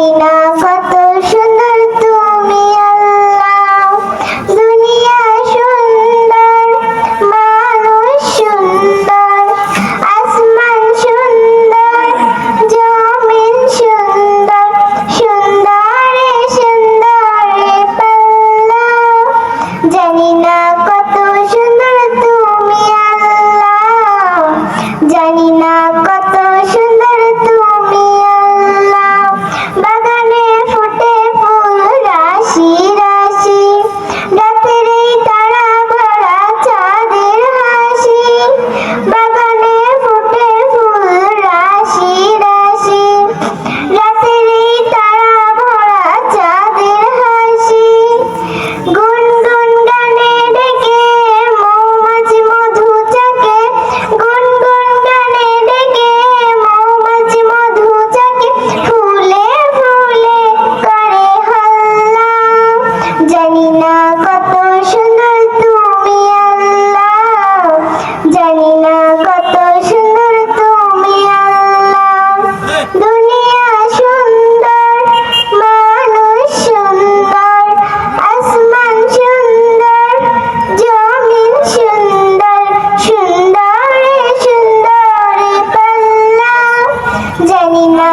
জানি না কত সুন্দর তুমি আল্লাহ, দুনিয়া সুন্দর, মানুষ সুন্দর, আসমান সুন্দর, জমিন সুন্দর, সুন্দরে সুন্দরে পাল্লা। জানি না কত সুন্দর তুমি আল্লাহ, জানি না কত সুন্দর তুমি আল্লাহ। বাগানে ফুটে ফুল রাশি রাশি, রাতের এই তারা ভরা চাঁদের হাসি। বাগানে ফুটে ফুল রাশি রাশি, রাতের এই তারা ভরা চাঁদের হাসি। গুনগুন গানে ডেকে মৌমাছি মধু চাকে, গুনগুন গানে ডেকে মৌমাছি মধু চাকে, ফুলে ফুলে করে হল্লা। জানি না কত সুন্দর তুমি আল্লাহ, জানি না কত সুন্দর তুমি আল্লাহ। দুনিয়া সুন্দর, মানুষ সুন্দর, আসমান সুন্দর, জমিন সুন্দর, সুন্দরে সুন্দরে পাল্লা। জানি না